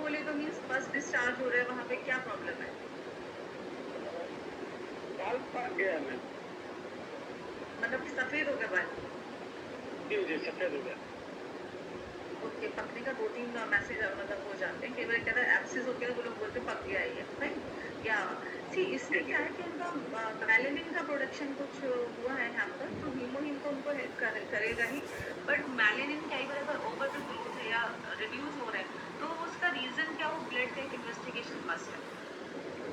बोले तो मीन्स बस डिस्चार्ज हो रहा है, वहाँ पे क्या प्रॉब्लम है? बाल पक गया है मैम। मतलब सफेद हो गया बाल? जी जी, सफेद हो गया। ओके, पकने का 2-3 मैसेज मतलब हो जाते हैं। कई बार कहता है एब्सेस होके वो लोग बोलते हैं पक गया है ये, राइट? या सी जी इसमें जी। क्या है कि उनका मेलानिन का प्रोडक्शन कुछ हुआ है यहाँ पर, तो हीमोहिम तो उनको हेल्प करेगा ही। बट मेलानिन कई बार अगर ओवर ग्रोथ है या रिड्यूस हो रहा है, तो उसका रीजन क्या, वो ब्लड का एक इन्वेस्टिगेशन मस्ट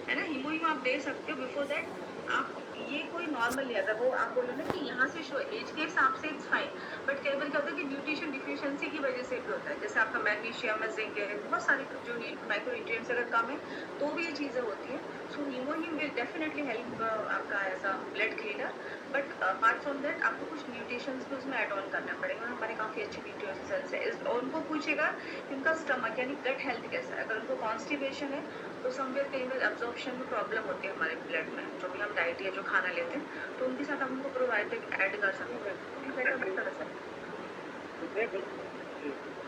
है ना? हीमोहिम आप दे सकते हो। बिफोर दैट आप ये कोई नॉर्मल नहीं, अगर वो आप बोलो ना कि यहाँ से शो एज के हिसाब से इट्स फाइन, बट कई बार क्या होता है कि न्यूट्रिशन डिफिशियंसी की वजह से भी होता है, जैसे आपका मैग्नीशियम है, जिंक है, बहुत सारे जो माइक्रो न्यूट्रिएंट्स अगर कम है तो भी ये चीजें होती हैं। So HemoHIM will definitely help आपका as a blood cleaner. But apart from that आपको कुछ न्यूट्रिशंस भी उसमें एड ऑन करना पड़ेगा। हमारे काफी अच्छे न्यूट्रिशंस है और उनको पूछेगा कि उनका स्टमक यानी गट हेल्थ कैसा है। अगर उनको कॉन्स्टिपेशन है तो समवेयर कई बार एब्जॉर्प्शन में प्रॉब्लम होती है हमारे ब्लड में, जो भी हम डाइट या जो खाना लेते हैं, तो उनके साथ हम उनको प्रोबायोटिक ऐड कर सकते हैं, तो भी बेटर बेटर है सर।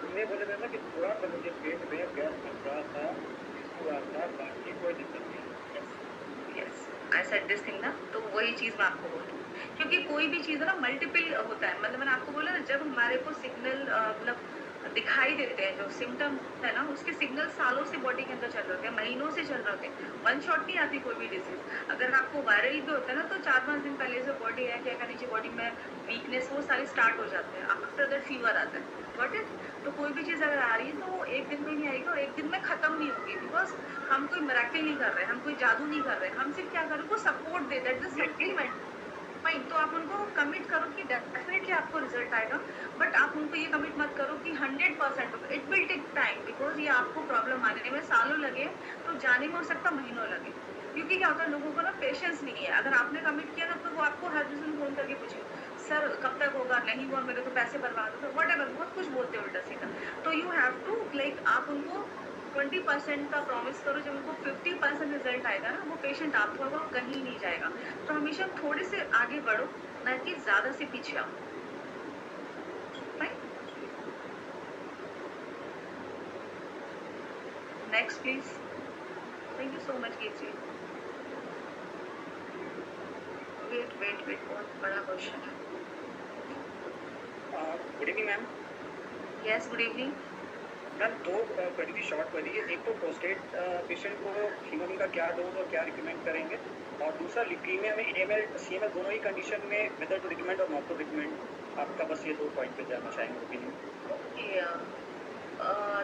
तुमने बोले थे ना कि थोड़ा सा मुझे पेट में गैस में थोड़ा सा इशू आता है, बाकी कोई दिक्कत नहीं है। Yes, I said this thing ना, तो वही चीज मैं आपको बोल रही हूँ, क्योंकि कोई भी चीज है ना मल्टीपल होता है। मतलब मैंने आपको बोला ना, जब हमारे को सिग्नल मतलब दिखाई देते हैं, जो सिम्टम्स है ना, उसके सिग्नल सालों से बॉडी के अंदर चल रहे होते हैं, महीनों से चल रहे होते हैं। वन शॉट नहीं आती कोई भी डिजीज। अगर आपको वायरल भी होता है ना, तो 4-5 दिन पहले से बॉडी है क्या का नीचे बॉडी में वीकनेस वो सारे स्टार्ट हो जाते हैं, आफ्टर दैट फीवर आता है। Got it? तो कोई भी चीज अगर आ रही है तो वो एक दिन में नहीं आएगी और एक दिन में खत्म नहीं होगी, बिकॉज हम कोई मिरेकल नहीं कर रहे हैं, हम कोई जादू नहीं कर रहे हैं, हम सिर्फ क्या कर रहे हैं, उनको support they, that is supplement. Fine, तो आप उनको कमिट करो कि डेफिनेटली आपको रिजल्ट आएगा, बट आप उनको ये कमिट मत करो कि 100%। It will take time, because ये आपको प्रॉब्लम आने में सालों लगे, तो जाने में हो सकता महीनों लगे। क्योंकि क्या होता है, लोगों को ना पेशेंस नहीं है। अगर आपने कमिट किया ना, तो वो आपको हर दिन फोन करके पूछे सर कब तक होगा, नहीं हुआ मेरे तो पैसे बर्बाद हो गए, वट एवर, बहुत कुछ बोलते हैं उल्टा सीधा। तो यू हैव टू लाइक, आप उनको 20% का प्रॉमिस करो, जब उनको 50% रिजल्ट आएगा ना, वो पेशेंट आपको होगा, वो कहीं नहीं जाएगा। तो हमेशा थोड़े से आगे बढ़ो, ना कि ज्यादा से पीछे आओ। Next please. Thank you so much Kirti. Wait wait wait, बहुत बड़ा क्वेश्चन है। Good evening ma'am. Yes, good evening. Ma'am दो क्वेरी थी, शॉर्ट क्वेरी है। एक तो प्रोस्टेट पेशेंट को हीमोग्लोबिन का क्या डोज और क्या रिकमेंड करेंगे, और दूसरा ल्यूकीमिया में एएमएल सीएमएल दोनों ही कंडीशन में वेदर टू रिकमेंड और नॉट टू रिकमेंड। आपका बस ये 2 पॉइंट पे जानना चाहेंगे ओपिनियन।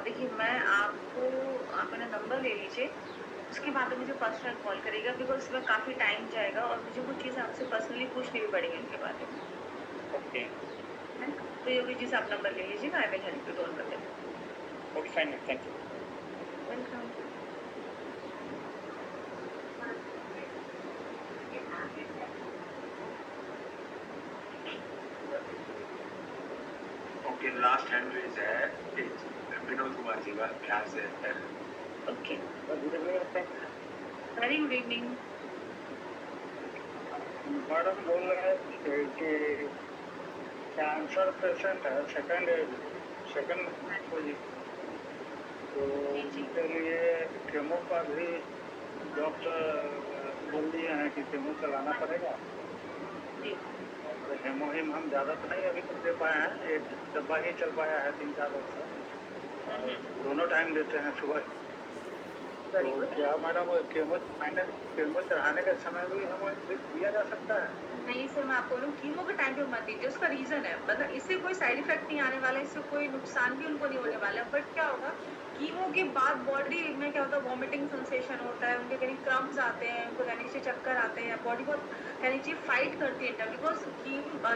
देखिए, मैं आपको, आप मेरा नंबर ले लीजिए, उसके बाद मुझे पर्सनल कॉल करिएगा, बिकॉज इसमें काफ़ी टाइम जाएगा और मुझे कुछ चीज़ें आपसे पर्सनली पूछनी भी पड़ेगी उनके बारे में। ओके है ना? तो योगी जी से आप नंबर ले लीजिएगा, I will help you don't worry. Okay fine ma'am, thank you. Welcome. Okay, last hand raise है विनोद कुमार जी का, बिहार से है। Okay, good evening. Very good evening. Madam बोल रहे हैं कि कैंसर पेशेंट है, सेकंड पोजीशन, तो उनके लिए केमो का भी डॉक्टर बोल दिए हैं कि केमो चलाना पड़ेगा। जी, तो हेमोहिम हम ज़्यादा तो नहीं अभी तक दे पाए हैं, एक डब्बा ही चल पाया है 3-4 वर्ष से। दोनों टाइम देते हैं सुबह। वेरी तो गुड। क्या मैडम केमो चढ़ाने के समय भी हमें दिया जा सकता है? नहीं सर, मैं आपको बोलूँ, कीमो के टाइम पे मत दीजिए, उसका रीजन है, मतलब इससे कोई साइड इफेक्ट नहीं आने वाला है, इससे कोई नुकसान भी उनको नहीं होने वाला है। बट क्या होगा, कीमो के बाद बॉडी में क्या होता है, वॉमिटिंग सेंसेशन होता है, उनके कहीं क्रम्स आते हैं, उनको कहने से चक्कर आते हैं, बॉडी बहुत कहनी चाहिए फाइट करती है, बिकॉज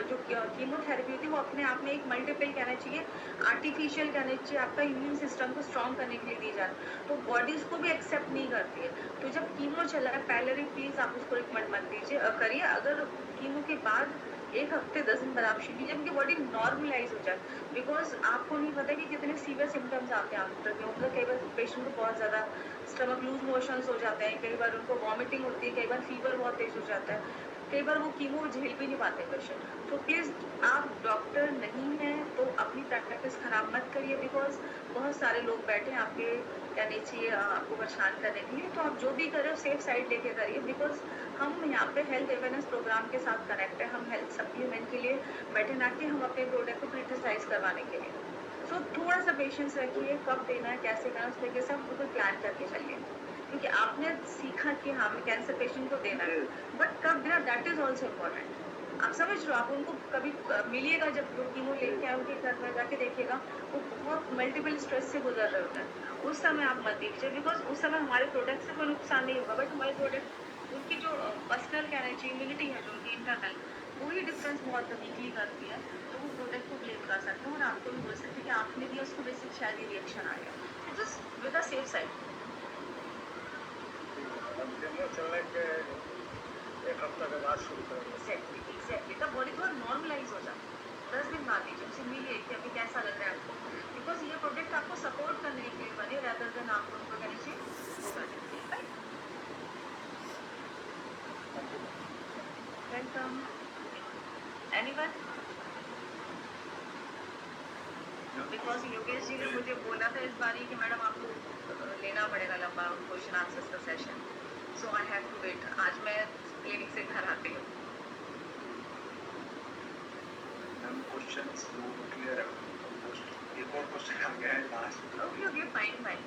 जो कीमोथेरेपी होती है वो अपने आप में एक मल्टीपल कहना चाहिए, आर्टिफिशियल कहना चाहिए, आपका इम्यून सिस्टम को स्ट्रॉन्ग करने के लिए दी जाती है, तो बॉडी उसको भी एक्सेप्ट नहीं करती है। तो जब कीमो चला है पहले प्लीज आप उसको रिकमेंड मत दीजिए, करिए। अगर कीमो के बाद 1 हफ्ते 10 दिन बाद आप कीजिए, जब उनकी बॉडी नॉर्मलाइज हो जाए, बिकॉज आपको नहीं पता कि कितने सीवियर सिम्टम्स आते हैं आफ्टर के। मतलब कई बार पेशेंट को बहुत ज़्यादा स्टमक लूज मोशंस हो जाते हैं, कई बार उनको वॉमिटिंग होती है, कई बार फीवर बहुत तेज हो जाता है। कई बार वो कीमो झेल भी नहीं पाते पेशेंट। तो प्लीज़ आप डॉक्टर नहीं हैं तो अपनी प्रैक्टिस खराब मत करिए, बिकॉज़ बहुत सारे लोग बैठे हैं आपके क्या नीचे आपको परेशान करने के लिए। तो आप जो भी कर रहे हो सेफ साइड लेके करिए, बिकॉज़ हम यहाँ पे हेल्थ अवेयरनेस प्रोग्राम के साथ कनेक्ट है। हम हेल्थ सप्लीमेंट के लिए बैठे, ना कि हम अपने प्रोडक्ट को क्रिटिसाइज़ करवाने के लिए। सो थोड़ा-सा पेशेंस रखिए, कब देना है, कैसे करना है, उस तरीके से आप बिल्कुल प्लान करके चलिए। क्योंकि आपने सीखा कि हाँ, हमें कैंसर पेशेंट को देना है, बट कब देना दैट इज़ ऑल्सो इम्पोर्टेंट। आप समझ रहे हो? आप उनको कभी मिलिएगा, जब वो कीमो लेके आए उनके घर में जाके देखिएगा, वो बहुत मल्टीपल स्ट्रेस से गुजर रहे होते हैं। उस समय आप मत दीजिए, बिकॉज़ उस समय हमारे प्रोडक्ट से कोई नुकसान नहीं होगा, बट हमारे प्रोडक्ट उनकी जो पर्सनल क्या है इम्यूनिटी है, जो उनकी इंटरनल, वही डिफरेंस बहुत वीकली करती है। तो वो प्रोडक्ट को ब्लेम कर सकते हैं और आपको भी बोल सकते हैं कि आपने दिया, उसको बेसिक शायद ये रिएक्शन आ गया। Just with a safe side. अब केमो चलने के 1 हफ्ता के बाद शुरू करेंगे। एग्जैक्टली एग्जैक्टली, तब बॉडी थोड़ा नॉर्मलाइज हो जाता है। 10 दिन बाद दीजिए, उसे मिलिए कि अभी कैसा लग रहा है आपको, बिकॉज ये प्रोडक्ट आपको सपोर्ट करने के लिए बने, rather than आपको उनको कहने से वो करने के लिए। Right? Welcome. Anyone? Because Yogesh ji ने मुझे बोला था इस बार कि मैडम आपको लेना पड़ेगा लंबा क्वेश्चन आंसर्स का session, so I have to wait. आज मैं क्लिनिक से घर आती हूँ। मैम क्वेश्चंस वो क्लियर है। एक और क्वेश्चन आ गया है last. Okay okay, fine fine.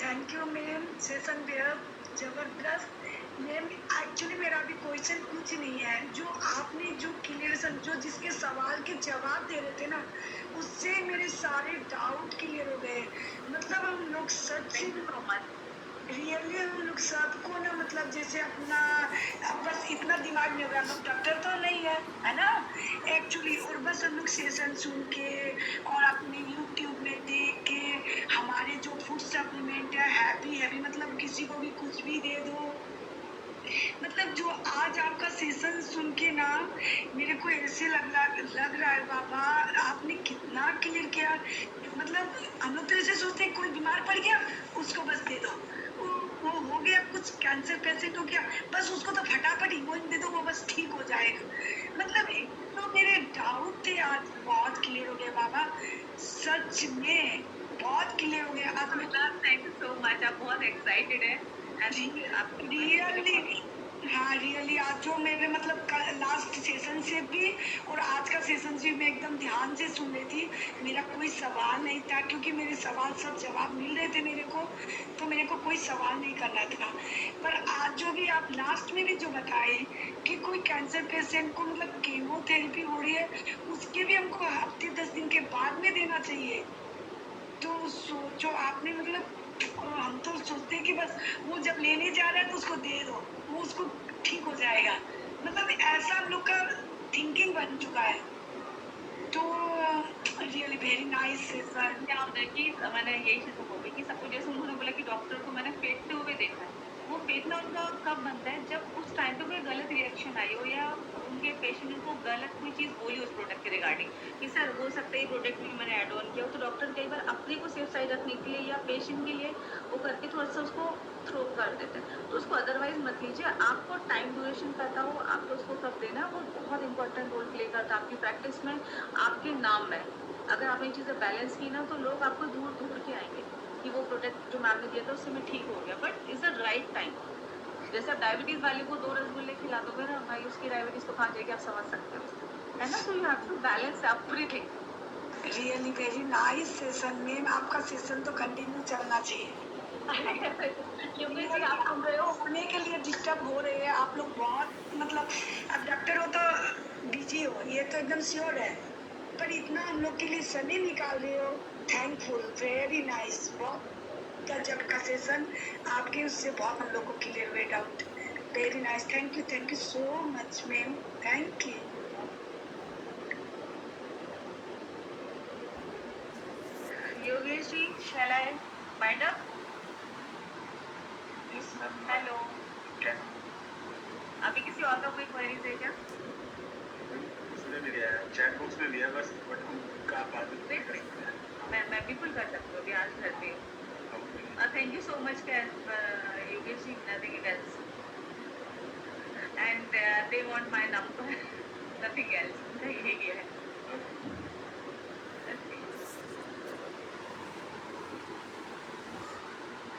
Thank you ma'am, session बेहद जबरदस्त। मैम एक्चुअली मेरा अभी क्वेश्चन कुछ नहीं है, जो आपने जो क्लियरेशन जो जिसके सवाल के जवाब दे रहे थे ना, उससे मेरे सारे डाउट क्लियर हो गए। मतलब हम लोग सच thank you so much. Really हम लोग सबको ना, मतलब जैसे अपना बस इतना दिमाग में होगा, हम लोग डॉक्टर तो नहीं है ना एक्चुअली, और बस हम लोग सेशन सुन के और अपने यूट्यूब में देख के हमारे जो फूड सप्लीमेंट है हैप्पी हैप्पी, मतलब किसी को भी कुछ भी दे दो। मतलब जो आज आपका सेशन सुन के ना मेरे को ऐसे लग रहा है बाबा, आपने कितना क्लियर किया। मतलब हम लोग तो ऐसे सोचते हैं कोई बीमार पड़ गया उसको बस दे दो, वो हो गया कुछ कैंसर पेशेंट हो गया, बस उसको तो फटाफट हीमोइन दे दो, वो बस ठीक हो जाएगा। मतलब तो मेरे डाउट थे आज बहुत क्लियर हो गए बाबा, सच में बहुत क्लियर हो गया आज मैं। थैंक यू सो मच, आप बहुत एक्साइटेड हैं एंड आपकी रियली हाँ रियली आज जो मेरे मतलब लास्ट सेशन से भी और आज का सेशन से मैं एकदम ध्यान से सुन रही थी। मेरा कोई सवाल नहीं था, क्योंकि मेरे सवाल सब जवाब मिल रहे थे मेरे को, तो मेरे को कोई सवाल नहीं करना था। पर आज जो भी आप लास्ट में भी जो बताए कि कोई कैंसर पेशेंट को मतलब कीमोथेरेपी हो रही है, उसके भी हमको हफ्ते 10 दिन के बाद में देना चाहिए। तो सोचो आपने मतलब हम तो सोचते हैं कि बस वो जब लेने जा रहा है तो उसको दे दो, वो उसको ठीक हो जाएगा। मतलब ऐसा हम लोग का थिंकिंग बन चुका है। तो रियली वेरी नाइस सर। क्या होता है कि मैंने यही चीज़ बोली कि सबको, जैसे उन्होंने बोला कि डॉक्टर को मैंने फेंकते हुए देखा है, वो फेंकना उनका कब बनता है जब उस टाइम पे कोई गलत रिएक्शन आई हो या उनके पेशेंट को गलत कोई चीज़ बोली उस प्रोडक्ट के रिगार्डिंग कि सर हो सकता है ये प्रोडक्ट भी मैंने ऐड ऑन किया हो। तो डॉक्टर कई बार अपने को सेफ साइड रखने के लिए या पेशेंट के लिए वो करके थोड़ा सा उसको थ्रो कर देते हैं, तो उसको अदरवाइज मत लीजिए। आपको टाइम ड्यूरेशन पता हो, आपको उसको कब देना है, वो बहुत इंपॉर्टेंट रोल प्ले करता है आपकी प्रैक्टिस में, आपके नाम में। अगर आपने चीज़ें बैलेंस की ना तो लोग आपको दूर दूर के आएंगे कि वो प्रोडक्ट जो मैम ने दिया था उससे मैं ठीक हो गया, but is the right time. जैसे आप डायबिटीज़ वाले को 2 रसगुल्ले खिला दोगे ना भाई, उसकी डायबिटीज़ तो कहाँ जाएगी आप समझ सकते हो, है ना? तो you have to balance everything. Really very nice session ma'am, आपका सेशन तो कंटिन्यू चलना चाहिए। क्योंकि जी आप सुन रहे हो, होने के लिए डिस्टर्ब हो रहे हैं आप लोग बहुत, मतलब अब डॉक्टर हो तो बिजी हो, ये तो एकदम श्योर है, पर इतना हम लोग के लिए समय निकाल रहे हो, थैंकफुल, वेरी नाइस। बहुत गजब का सेशन आपके, उससे बहुत हम लोग को क्लियर हुए doubt. Very nice, thank you so much ma'am, thank you. Yogesh ji, shall I wind up? Yes ma'am. Hello, क्या अभी किसी और का कोई क्वेरीज है क्या? इसमें भी दिया है, चैट बॉक्स में भी है बस, बट उनका बात नहीं कर सकते हैं। मैं बिल्कुल कर सकती हूँ, अभी आज घर पे हूँ। Thank you so much Yogesh ji, nothing else and they want my number nothing else, यही है।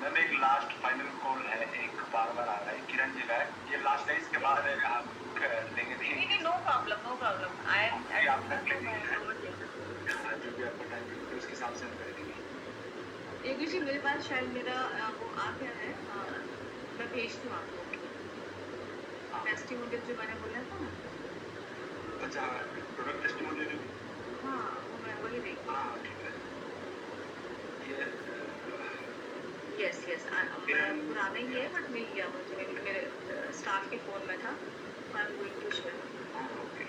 मैम एक लास्ट फाइनल कॉल है, एक बार बार आ रहा है, किरण जी का है, ये लास्ट है, इसके बाद आप लेंगे नहीं, नो प्रॉब्लम, आई एम ये आप रख जो मैं लीजिए, जो भी आपका टाइम है उसके हिसाब से हम कर देंगे। योगेश जी, मेरे पास शायद मेरा वो आ गया है, मैं भेजती हूँ आपको टेस्टिमोनियल जो मैंने बोला था ना। अच्छा, प्रोडक्ट टेस्टिमोनियल। हाँ, वो मैं वही देखी। हाँ ठीक है, ये यस पुराना ही है, बट मिल गया मुझे, मेरे स्टाफ के फ़ोन में था। I am going to share. Okay.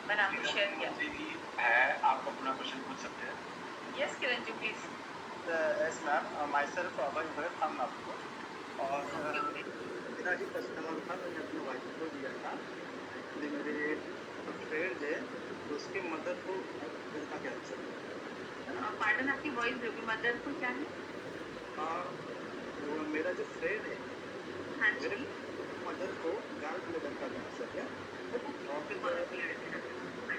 मैंने आपको शेयर किया। है, आप अपना क्वेश्चन पूछ सकते हैं। Yes Kiran ji, please. Yes ma'am, myself Abhay Bharat from Nagpur. और मेरा ही कस्टमर था, मैंने अपनी वाइफ को दिया था। एक्चुअली मेरे फ्रेंड है, उसकी मदर को दिल का कैंसर है। पार्डन, आपकी वॉइस जो मदर को क्या है? वो मेरा जो फ्रेंड है, हाँ मेरे जी। मदर को गाल ब्लेडर का कैंसर है।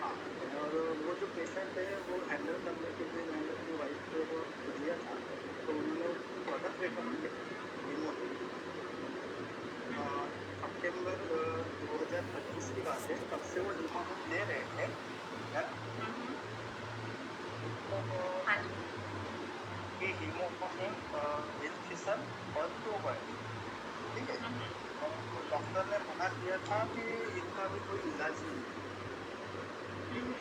हाँ, और वो जो पेशेंट है वो हैंडल करने के लिए मैंने अपनी वाइफ को दिया था, तो उन्होंने प्रोडक्ट रिकमेंड किया। सितंबर 2025 की बात है, तब से वो डिमोनिक ले रहे थे, है ना? तो हाँ जी। ये हीमोग्लोबिन इन्फिशन और ट्यूबर, ठीक है। और डॉक्टर ने मना किया था कि इनका भी कोई इलाज नहीं है,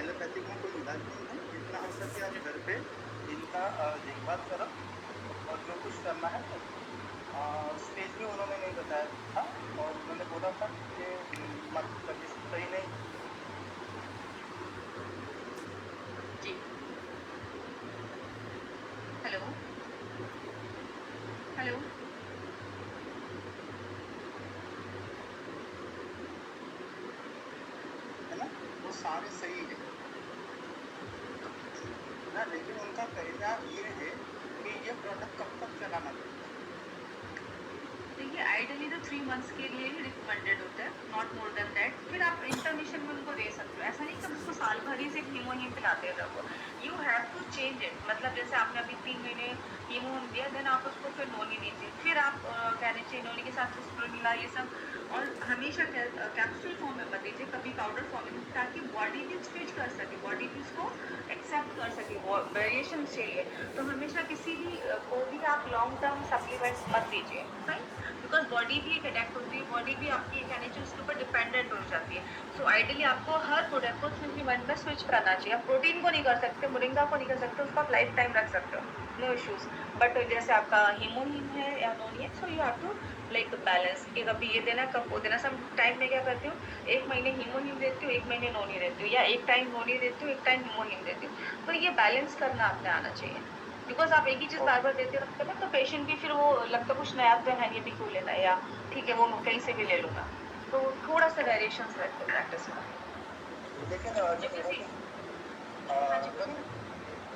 एलोपैथिक में कोई इलाज नहीं है। जितना हो सके आप घर पे इनका देखभाल करो और जो कुछ करना है तो स्टेज भी उन्होंने नहीं बताया था, और उन्होंने बोला था कि तबीयत सही नहीं। जी। Hello hello. है ना, वो सारे सही है ना, लेकिन उनका कहना ये है कि ये प्रोडक्ट कब तक चलाना चाहिए। देखिए, आइडियली तो 3 मंथ्स के लिए ही रिकमेंडेड होता है, नॉट मोर देन दैट। फिर आप इंटरमिशन में उनको दे सकते हो, ऐसा नहीं कि उसको साल भर ही से हीमोहीम पिलाते रहो। You have to change it, मतलब जैसे आपने अभी 3 महीने हीमोहीम दिया, देन आप उसको फिर नोनी दीजिए, फिर आप कहने चाहिए नोनी के साथ स्प्रुलिना ये सब, और हमेशा कैप्सूल फॉर्म में मत दीजिए, कभी पाउडर फॉर्म में, ताकि बॉडी भी स्विच कर सके, बॉडी भी इसको एक्सेप्ट कर सके, वेरिएशन चाहिए। तो हमेशा किसी भी को भी आप लॉन्ग टर्म सप्लीमेंट्स मत दीजिए, राइट, बिकॉज बॉडी भी एक अडेप्ट होती है, बॉडी भी आपकी कहने चाहिए उसके ऊपर डिपेंडेंट हो जाती है। सो आइडियली आपको हर प्रोडक्ट को 3 में स्विच करना चाहिए। आप प्रोटीन को नहीं कर सकते, मोरिंगा को नहीं कर सकते, उसको आप लाइफ टाइम रख सकते हो, नो इश्यूज। बट जैसे आपका हीमोहीम है या नोनी है, so you have to like balance, कि कभी ये देना कब वो देना। सब टाइम में क्या करती हूँ, 1 महीने हीमोहीम देती हूँ, 1 महीने नोनी देती हूँ, या एक टाइम नोनी देती हूँ, एक टाइम हीमोहीम देती हूँ। तो ये बैलेंस करना आपने आना चाहिए, बिकॉज आप एक ही चीज़ बार बार देते रहते हो तो पेशेंट भी फिर वो लगता कुछ नया तो है, ये भी क्यों लेना है, या ठीक है वो कहीं से भी ले लूँगा। तो थोड़ा सा वेरिएशन रहते हैं प्रैक्टिस में। लेकिन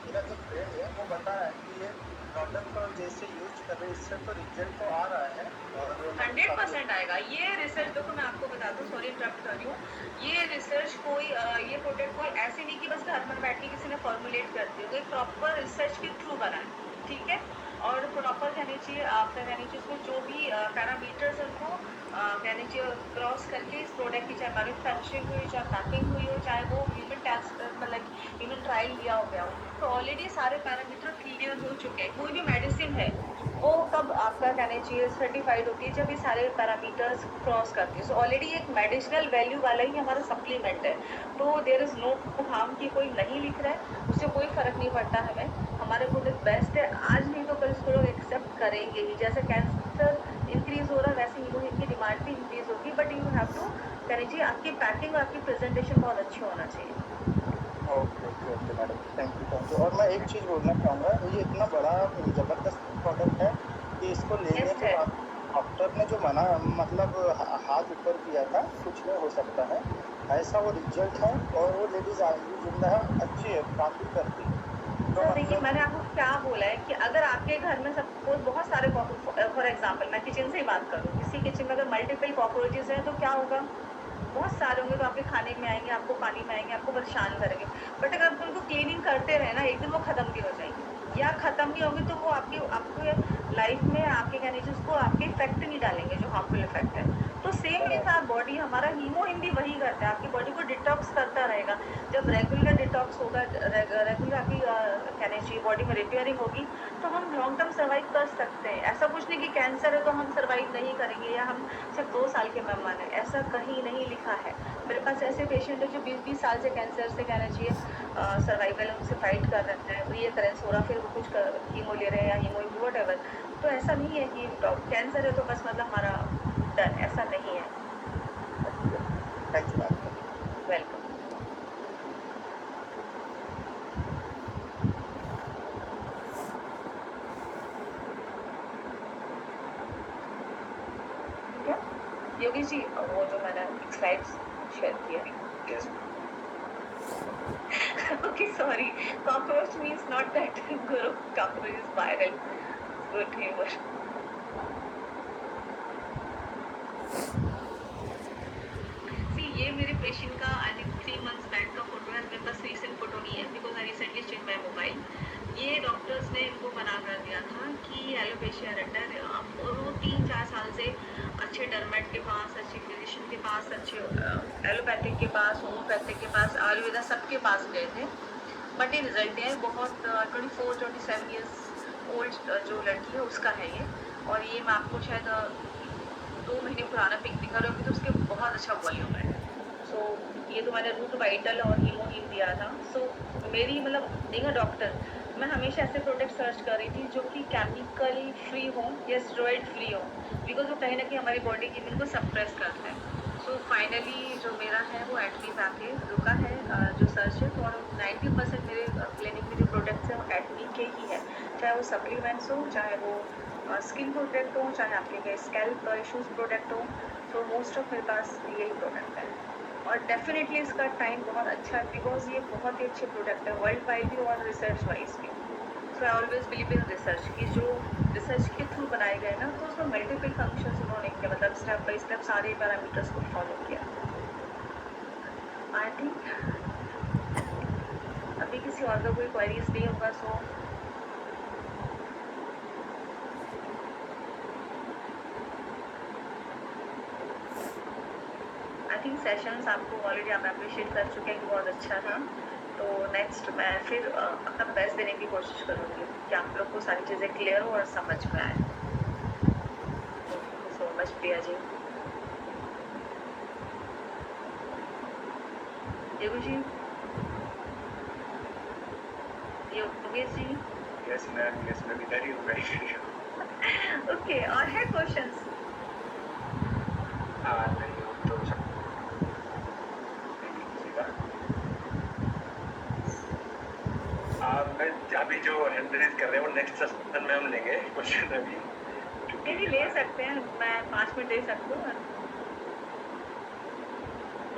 मेरा जो फ्रेंड है वो बता रहा है कि ये प्रोडक्ट जैसे यूज कर रहे हैं, इससे तो रिजल्ट तो आ रहा है, और 100% आएगा। ये रिसर्च देखो, मैं आपको बता दूँ, सॉरी इंटरप्ट कर रही हूँ, ये रिसर्च कोई ये प्रोडक्ट कोई ऐसे नहीं कि बस घर पर बैठ के किसी ने फॉर्मुलेट कर दिया, कोई प्रॉपर रिसर्च के थ्रू बना है, ठीक है। और प्रॉपर कहनी चाहिए, आपका कहनी चाहिए उसमें जो भी पैरामीटर्स हैं उनको कहनी चाहिए क्रॉस करके इस प्रोडक्ट की चाहे मैन्युफैक्चरिंग हुई, चाहे पैकिंग हुई हो, चाहे वो ह्यूमन टेस्ट मतलब ह्यूमन ट्रायल लिया हो गया हो, तो ऑलरेडी सारे पैरामीटर क्लियर हो चुके हैं। कोई भी मेडिसिन है वो कब आपका कहना चाहिए सर्टिफाइड होती है, जब ये सारे पैरामीटर्स क्रॉस करती है। सो ऑलरेडी एक मेडिसिनल वैल्यू वाला ही हमारा सप्लीमेंट है, तो देयर इज़ नो हार्म कि कोई नहीं लिख रहा है, उससे कोई फ़र्क नहीं पड़ता हमें। हमारे प्रोडक्ट बेस्ट है, आज नहीं तो कल इसको लोग एक्सेप्ट करेंगे ही। जैसे कैंसर इंक्रीज़ हो रहा है, वैसे हीमोहीम की डिमांड भी इंक्रीज़ होगी, बट यू हैव टू कहना चाहिए आपकी पैकिंग और आपकी प्रेजेंटेशन बहुत अच्छी होना चाहिए। Okay madam, thank you. और मैं एक चीज़ बोलना चाहूँगा, ये इतना बड़ा ज़बरदस्त प्रोडक्ट है कि इसको लेने के बाद डॉक्टर ने जो मना मतलब हाथ ऊपर किया था, कुछ नहीं हो सकता है, ऐसा वो रिजल्ट है, और वो लेडीज आज भी जिंदा है, अच्छी है, काम भी करती है। तो सर देखिए, मतलब मैंने आपको क्या बोला है कि अगर आपके घर में सपोज बहुत सारे फॉर एग्जांपल मैं किचन से ही बात करूँ, किसी किचन में अगर मल्टीपल कॉकरोचेज हैं तो क्या होगा, बहुत सारे होंगे तो आपके खाने में आएंगे, आपको पानी में आएंगे, आपको परेशान करेंगे। बट अगर आप उनको क्लीनिंग करते रहे ना, एक दिन वो खत्म भी हो जाएंगे, या खत्म नहीं होंगे तो वो आपके लाइफ में आपके कहने से उसको आपके इफेक्ट नहीं डालेंगे जो हार्मफुल इफेक्ट है। तो सेम ये था, बॉडी हमारा हीमोहिम भी वही करता है, आपकी बॉडी को डिटॉक्स करता रहेगा। जब रेगुलर डिटॉक्स होगा, रेगुलर आपकी कहने चाहिए बॉडी में रिपेयरिंग होगी, तो हम लॉन्ग टर्म सर्वाइव कर सकते हैं। ऐसा कुछ नहीं कि कैंसर है तो हम सर्वाइव नहीं करेंगे या हम सिर्फ 2 साल के मेहमान हैं, ऐसा कहीं नहीं लिखा है। मेरे पास ऐसे पेशेंट है जो 20-20 साल से कैंसर से कहना चाहिए सर्वाइवल उनसे फाइट कर रहे हैं, रीअकरेंस हो रहा, फिर वो कुछ कीमो ले रहे हैं या हीमो व्हाटएवर। तो ऐसा नहीं है कि कैंसर है तो बस मतलब हमारा डन, ऐसा नहीं है। Thank you. Welcome. Yogesh ji, वो जो मैंने स्लाइड्स शेयर किया, okay, sorry, cockroach means not that guru, cockroach is viral, good humor. See, ये मेरे पेशेंट का आई थिंक 3 months बैक का फोटो है, मेरे पास रीसेंट फोटो नहीं है because I recently check my mobile. ये डॉक्टर्स ने इनको मना कर दिया था कि एलोपेशिया रेक्टर, और वो 3-4 साल से अच्छे डर्मेट के पास, अच्छे फिजिशियन के पास, अच्छे एलोपैथिक के पास, होम्योपैथिक के पास, आयुर्वेदा सबके पास गए थे, बट ये रिजल्ट है बहुत 24-27 ईयर्स ओल्ड जो लड़की है उसका है ये। और ये मैं आपको शायद 2 महीने पुराना पिक दिखा रही होगी, तो उसके बहुत अच्छा वॉल्यूम है। सो ये तो मैंने रूट वाइटल और हीमोहीम दिया था। सो मेरी मतलब बीइंग अ डॉक्टर, मैं हमेशा ऐसे प्रोडक्ट सर्च कर रही थी जो कि केमिकल फ्री हो या स्टेरॉइड फ्री हो, बिकॉज वो कहीं ना कहीं हमारी बॉडी की इम्यून को सप्रेस करते हैं। सो फाइनली जो मेरा है वो एटमी पे आके रुका है, जो सर्च है, और 90% मेरे क्लिनिक में जो प्रोडक्ट्स हैं वो एटमी के ही है, चाहे वो सप्लीमेंट्स हो, चाहे वो स्किन प्रोडक्ट हो, चाहे आपके स्कैल्प इशूज़ प्रोडक्ट हो। तो मोस्ट ऑफ मेरे पास यही प्रोडक्ट है, और डेफिनेटली इसका टाइम बहुत अच्छा है बिकॉज ये बहुत ही अच्छे प्रोडक्ट है वर्ल्ड वाइड भी और रिसर्च वाइज भी। So I always believe in research कि जो रिसर्च के थ्रू बनाए गए ना, तो उसमें मल्टीपल फंक्शंस उन्होंने किया, मतलब स्टेप बाई स्टेप सारे पैरामीटर्स को फॉलो किया। आई थिंक अभी किसी और का कोई क्वेरीज नहीं होगा। सो आई थिंक सेशंस आपको ऑलरेडी आप अप्रिशिएट कर चुके हैं कि बहुत अच्छा था। तो नेक्स्ट मैं फिर अपना बेस्ट देने की कोशिश करूँगी कि आप लोग को सारी चीज़ें क्लियर हो और समझ में आए। Thank you so much Priya ji. Yogesh ji, Yogesh ji. Yes ma'am इधर ही हूँ मैं। ओके, और है क्वेश्चंस? नहीं तो मैं अभी जो हैंड रेज कर रहे हैं वो नेक्स्ट सेशन में हम लेंगे क्वेश्चन अभी। नहीं ले सकते हैं, मैं 5 मिनट दे सकती हूँ।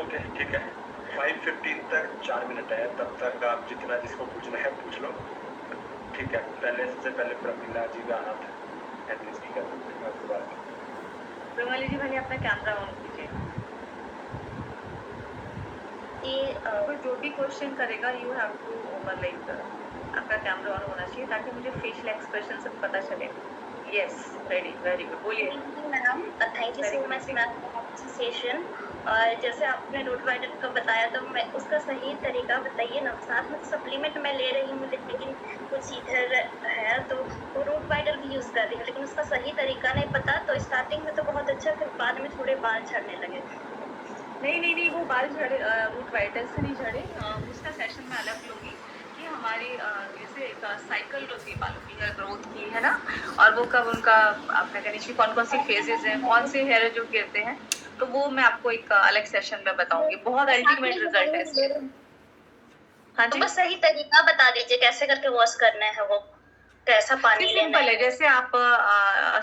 ओके ठीक है, 5:15 तक 4 मिनट है, तब तक आप जितना जिसको पूछना है पूछ लो। ठीक है, सबसे पहले प्रमिला जी का आना था, हैंड रेज की कर उसके बाद प्रमिला जी पहले अपना कैमरा ऑन कीजिए। कोई जो भी क्वेश्चन करेगा यू हैव टू लाइक आपका कैमरा ऑन होना चाहिए ताकि मुझे फेशियल एक्सप्रेशन से पता चले। यस, रेडी, वेरी गुड, बोलिए ma'am. Thank you so much ma'am for session. और जैसे आपने रूट वाइडल का बताया, तो मैं उसका सही तरीका बताइए ना। साथ में सप्लीमेंट मैं ले रही हूँ, लेकिन कुछ इधर है तो वो रूट वाइडल भी यूज़ कर रही हूँ, लेकिन उसका सही तरीका नहीं पता। तो स्टार्टिंग में तो बहुत अच्छा, फिर बाद में थोड़े बाल झड़ने लगे। नहीं, वो बाल झड़े रूट वाइडल से नहीं झड़े। उसका सेशन में अलग लूँगी कि हमारी जैसे एक साइकिल होती है बालों की हेयर ग्रोथ की, है ना, और वो कब उनका आपने कहनी चाहिए कौन सी फेजेस हैं, कौन से हेयर जो गिरते हैं, तो वो मैं आपको एक अलग सेशन में बताऊंगी। बहुत अल्टीमेट रिजल्ट है इसके। हाँ जी, तो बस सही तरीका बता दीजिए कैसे करके वॉश करना है वो, कैसा पानी लेना सिंपल है, जैसे आप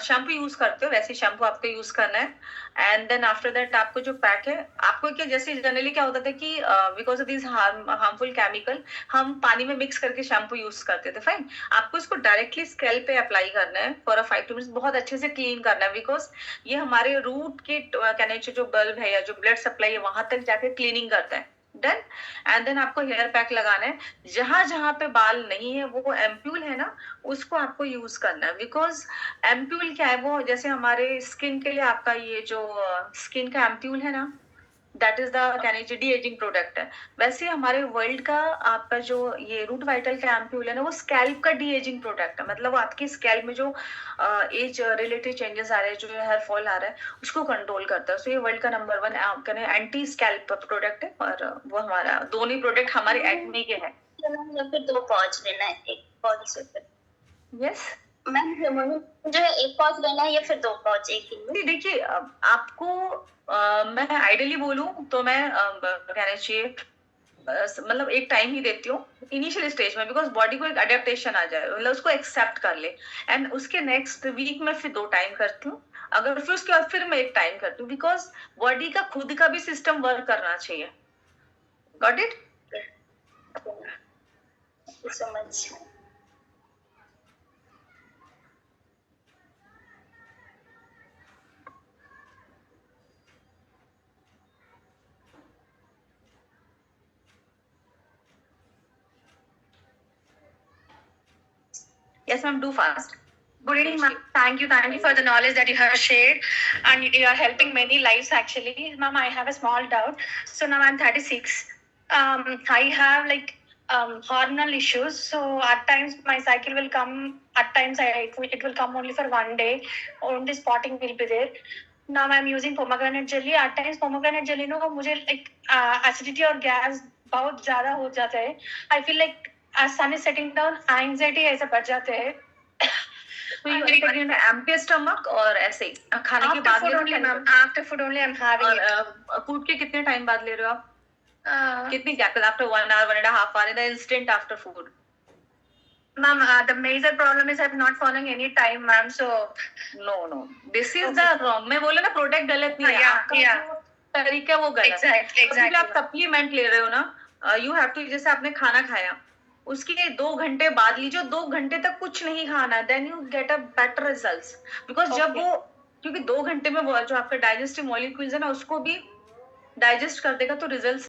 शैम्पू यूज करते हो वैसे शैम्पू आपको यूज करना है। एंड देन आफ्टर दैट आपको जो पैक है, आपको क्या जैसे जनरली क्या होता था कि because of this harmful chemical हम पानी में मिक्स करके शैम्पू यूज करते थे, फाइन। आपको इसको डायरेक्टली स्कैल्प पे अप्लाई करना है फॉर 5 to 2 मिनट्स, बहुत अच्छे से क्लीन करना है, बिकॉज ये हमारे रूट के कहने जो बल्ब है या जो ब्लड सप्लाई है वहां तक जाके क्लीनिंग करता है। डन। एंड देन आपको हेयर पैक लगाना है, जहां जहां पे बाल नहीं है वो एम्प्यूल है ना उसको आपको यूज करना है, बिकॉज एम्प्यूल क्या है, वो जैसे हमारे स्किन के लिए आपका ये जो स्किन का एम्प्यूल है ना, दैट इज द कैनेजी डी एजिंग प्रोडक्ट है। वैसे हमारे वर्ल्ड का आपका जो ये रूट वाइटल का एम्प्यूल है ना, वो स्कैल्प का डी एजिंग प्रोडक्ट है, मतलब आपके स्कैल्प में जो एज रिलेटेड चेंजेस आ रहे हैं, जो हेयर फॉल आ रहा है उसको कंट्रोल करता है। सो ये वर्ल्ड का नंबर 1 एंटी स्कैल्प प्रोडक्ट है, और वो हमारा दोनों प्रोडक्ट हमारे एक्ने के हैं। या फिर 2 पाउच लेना है, 1 पाउच से फिर? यस मैम जो है 1 पाउच लेना है या फिर 2 पाउच एक ही में? देखिए, आपको मैं आइडियली बोलूं तो मैं कहना चाहिए मतलब एक टाइम ही देती हूँ इनिशियल स्टेज में, बिकॉज बॉडी को एक अडेप्टेशन आ जाए, मतलब उसको एक्सेप्ट कर ले। एंड उसके नेक्स्ट वीक में फिर 2 टाइम करती हूँ, अगर फिर उसके बाद फिर मैं 1 टाइम करती हूँ, बिकॉज बॉडी का खुद का भी सिस्टम वर्क करना चाहिए। Got it? Thank you so much. Yes, ma'am, do fast. Good evening, ma'am. Thank you for the knowledge that you have shared, and you are helping many lives actually. Ma'am, I have a small doubt. So now I'm 36. I have like hormonal issues. So at times my cycle will come. At times it will come only for 1 day. Only spotting will be there. Now I'm using pomegranate jelly. At times pomegranate jelly no मुझे like acidity और gas बहुत ज़्यादा हो जाता है. I feel like as sun is setting down, anxiety ऐसे बढ़ जाते हैं. So you are taking an empty stomach और ऐसे ही खाने के After बाद food ले only, रहे ma'am. After food only I'm having it. और फूड के कितने टाइम बाद ले रहे हो आप? Uh, कितनी gap? After 1 hour, 1.5 hour, the instant after food? Ma'am, the major problem is I'm not following any time, ma'am. So No, this is the wrong. मैं बोले ना प्रोडक्ट गलत नहीं है, Yeah, आपका yeah. जो तरीका वो गलत है। exactly. जब आप सप्लीमेंट ले रहे हो ना, यू हैव टू, जैसे आपने खाना खाया उसके 2 घंटे बाद लीजिए, 2 घंटे तक कुछ नहीं खाना, then you get a better results, because जब वो, क्योंकि 2 घंटे में वो जो आपका डाइजेस्टिव मॉलिक्यूल्स है ना उसको भी डाइजेस्ट कर देगा, तो रिजल्ट